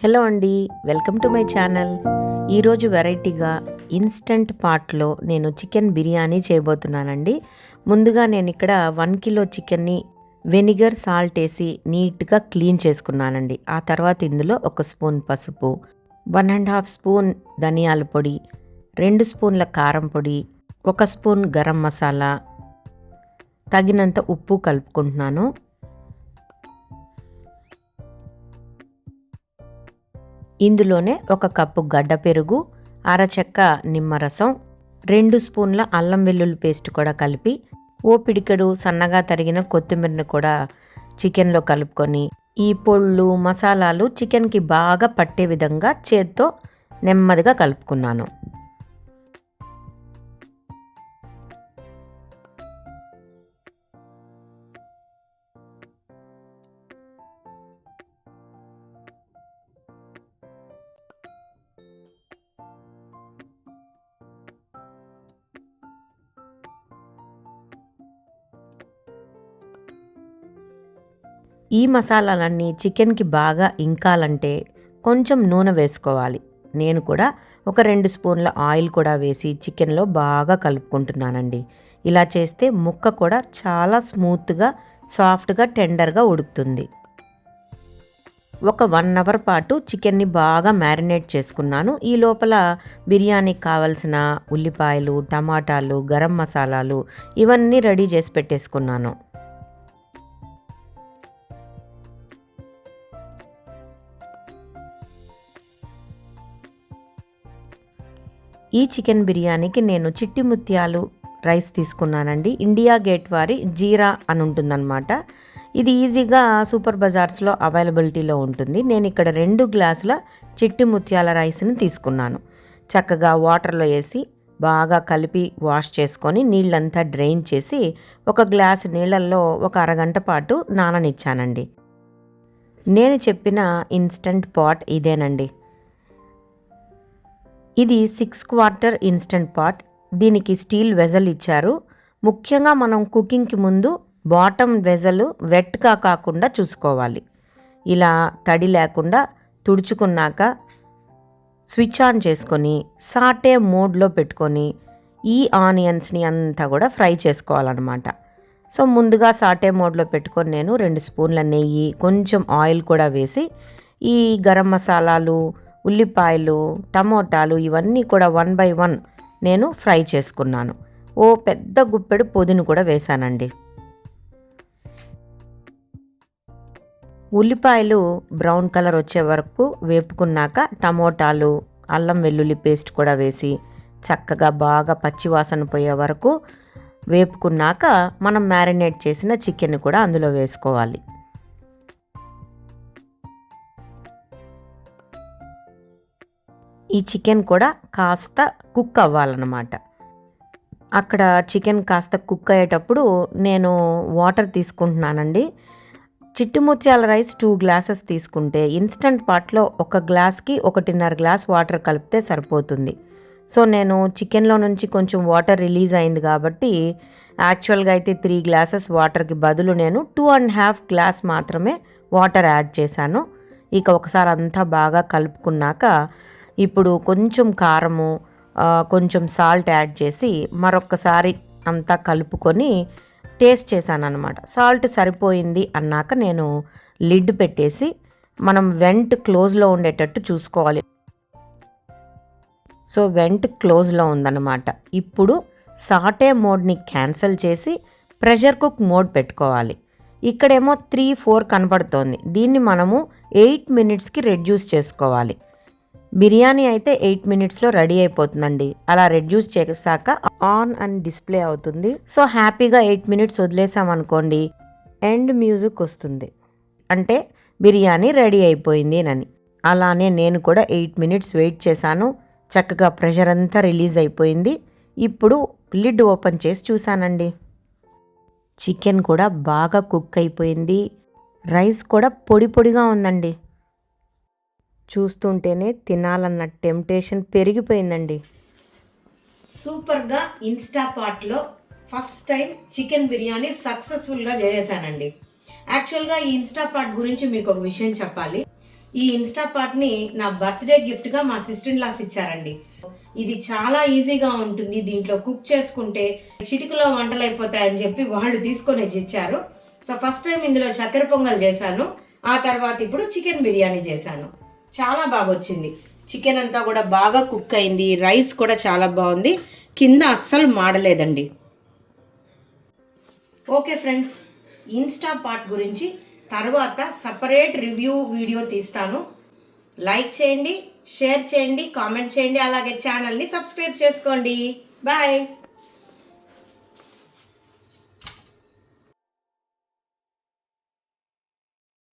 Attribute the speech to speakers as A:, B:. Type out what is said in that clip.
A: Hello అండి, welcome to my channel. ఈరోజు వెరైటీగా ఇన్స్టంట్ పాట్లో నేను చికెన్ బిర్యానీ చేయబోతున్నానండి. ముందుగా నేను ఇక్కడ 1 కిలో చికెన్ని వెనిగర్ సాల్ట్ వేసి నీట్గా క్లీన్ చేసుకున్నానండి. ఆ తర్వాత ఇందులో 1 స్పూన్ పసుపు, 1½ స్పూన్ ధనియాల పొడి, 2 స్పూన్ల కారం పొడి, 1 స్పూన్ గరం మసాలా, తగినంత ఉప్పు కలుపుకుంటున్నాను. ఇందులోనే 1 కప్పు గడ్డ పెరుగు, అరచెక్క నిమ్మరసం, 2 స్పూన్ల అల్లం వెల్లుల్లి పేస్ట్ కూడా కలిపి, ఓ పిడికెడు సన్నగా తరిగిన కొత్తిమీరని కూడా చికెన్లో కలుపుకొని, ఈ పొళ్ళు మసాలాలు చికెన్కి బాగా పట్టే విధంగా చేత్తో నెమ్మదిగా కలుపుకున్నాను. ఈ మసాలాలన్నీ చికెన్కి బాగా ఇంకాలంటే కొంచెం నూనె వేసుకోవాలి. నేను కూడా 2 స్పూన్ల ఆయిల్ కూడా వేసి చికెన్లో బాగా కలుపుకుంటున్నానండి. ఇలా చేస్తే ముక్క కూడా చాలా స్మూత్గా, సాఫ్ట్గా, టెండర్గా ఉడుకుతుంది. 1 అవర్ పాటు చికెన్ని బాగా మ్యారినేట్ చేసుకున్నాను. ఈ లోపల బిర్యానీకి కావలసిన ఉల్లిపాయలు, టమాటాలు, గరం మసాలాలు ఇవన్నీ రెడీ చేసి పెట్టేసుకున్నాను. ఈ చికెన్ బిర్యానీకి నేను చిట్టి ముత్యాలు రైస్ తీసుకున్నానండి. ఇండియా గేట్ వారి జీరా అని ఉంటుందన్నమాట. ఇది ఈజీగా సూపర్ బజార్స్లో అవైలబిలిటీలో ఉంటుంది. నేను ఇక్కడ 2 గ్లాసుల చిట్టి ముత్యాల రైస్ని తీసుకున్నాను. చక్కగా వాటర్లో వేసి బాగా కలిపి వాష్ చేసుకొని నీళ్ళంతా డ్రైన్ చేసి 1 గ్లాసు నీళ్ళల్లో 1 అరగంట పాటు నాననిచ్చానండి. నేను చెప్పిన ఇన్స్టంట్ పాట్ ఇదేనండి. ఇది 6 క్వార్టర్ ఇన్స్టంట్ పాట్. దీనికి స్టీల్ వెజల్ ఇచ్చారు. ముఖ్యంగా మనం కుకింగ్కి ముందు బాటమ్ వెజల్ వెట్గా కాకుండా చూసుకోవాలి. ఇలా తడి లేకుండా తుడుచుకున్నాక స్విచ్ ఆన్ చేసుకొని సాటే మోడ్లో పెట్టుకొని ఈ ఆనియన్స్ని అంతా కూడా ఫ్రై చేసుకోవాలన్నమాట. సో ముందుగా సాటే మోడ్లో పెట్టుకొని నేను 2 స్పూన్ల నెయ్యి, కొంచెం ఆయిల్ కూడా వేసి ఈ గరం మసాలాలు, ఉల్లిపాయలు, టమోటాలు ఇవన్నీ కూడా 1 బై 1 నేను ఫ్రై చేసుకున్నాను. ఓ పెద్ద గుప్పెడు పుదీనా కూడా వేసానండి. ఉల్లిపాయలు బ్రౌన్ కలర్ వచ్చే వరకు వేపుకున్నాక టమోటాలు, అల్లం వెల్లుల్లి పేస్ట్ కూడా వేసి చక్కగా బాగా పచ్చివాసన పోయే వరకు వేపుకున్నాక మనం మ్యారినేట్ చేసిన చికెన్ కూడా అందులో వేసుకోవాలి. ఈ చికెన్ కూడా కాస్త కుక్ అవ్వాలన్నమాట. అక్కడ చికెన్ కాస్త కుక్ అయ్యేటప్పుడు నేను వాటర్ తీసుకుంటున్నానండి. చిట్టి ముత్యాల రైస్ 2 గ్లాసెస్ తీసుకుంటే ఇన్స్టంట్ పాట్లో 1 గ్లాస్కి 1.5 గ్లాస్ వాటర్ కలిపితే సరిపోతుంది. సో నేను చికెన్లో నుంచి కొంచెం వాటర్ రిలీజ్ అయింది కాబట్టి యాక్చువల్గా అయితే 3 గ్లాసెస్ వాటర్కి బదులు నేను 2.5 గ్లాస్ మాత్రమే వాటర్ యాడ్ చేశాను. ఇక ఒకసారి అంతా బాగా కలుపుకున్నాక ఇప్పుడు కొంచెం కారము, కొంచెం సాల్ట్ యాడ్ చేసి మరొకసారి అంతా కలుపుకొని టేస్ట్ చేశాను అనమాట. సాల్ట్ సరిపోయింది అన్నాక నేను లిడ్ పెట్టేసి మనం వెంట్ క్లోజ్లో ఉండేటట్టు చూసుకోవాలి. సో వెంట్ క్లోజ్లో ఉందన్నమాట. ఇప్పుడు సాటే మోడ్ని క్యాన్సిల్ చేసి ప్రెషర్ కుక్ మోడ్ పెట్టుకోవాలి. ఇక్కడేమో 3-4 కనపడుతోంది. దీన్ని మనము 8 మినిట్స్కి రెడ్యూస్ చేసుకోవాలి. బిర్యానీ అయితే 8 మినిట్స్లో రెడీ అయిపోతుందండి. అలా రెడ్యూస్ చేసాక ఆన్ అని డిస్ప్లే అవుతుంది. సో హ్యాపీగా 8 మినిట్స్ వదిలేసామనుకోండి, ఎండ్ మ్యూజిక్ వస్తుంది, అంటే బిర్యానీ రెడీ అయిపోయింది అని. అలానే నేను కూడా 8 మినిట్స్ వెయిట్ చేశాను. చక్కగా ప్రెషర్ అంతా రిలీజ్ అయిపోయింది. ఇప్పుడు లిడ్ ఓపెన్ చేసి చూశానండి. చికెన్ కూడా బాగా కుక్ అయిపోయింది. రైస్ కూడా పొడి పొడిగా ఉందండి. చూస్తుంటేనే తినాలన్న టెంప్టేషన్ పెరిగిపోయిందండి. సూపర్గా ఇన్స్టాపాట్లో ఫస్ట్ టైం చికెన్ బిర్యానీ సక్సెస్ఫుల్గా చేసేసానండి. యాక్చువల్గా ఈ ఇన్స్టాపాట్ గురించి మీకు ఒక విషయం చెప్పాలి. ఈ ఇన్స్టాపాట్ని నా బర్త్డే గిఫ్ట్గా మా సిస్టర్ ఇన్ లాస్ ఇచ్చారండి. ఇది చాలా ఈజీగా ఉంటుంది, దీంట్లో కుక్ చేసుకుంటే చిటికలో వంటలు అయిపోతాయని చెప్పి వాళ్ళు తీసుకొని ఇచ్చారు. సో ఫస్ట్ టైం ఇందులో చక్కెర పొంగల్ చేశాను, ఆ తర్వాత ఇప్పుడు చికెన్ బిర్యానీ చేశాను. చాలా బాగా వచ్చింది. చికెన్ అంతా కూడా బాగా కుక్ అయింది, రైస్ కూడా చాలా బాగుంది, కింద అస్సలు మాడలేదండి. ఓకే ఫ్రెండ్స్, ఇన్స్టాపాట్ గురించి తర్వాత సపరేట్ రివ్యూ వీడియో తీస్తాను. లైక్ చేయండి, షేర్ చేయండి, కామెంట్ చేయండి, అలాగే ఛానల్ని సబ్స్క్రైబ్ చేసుకోండి. బాయ్.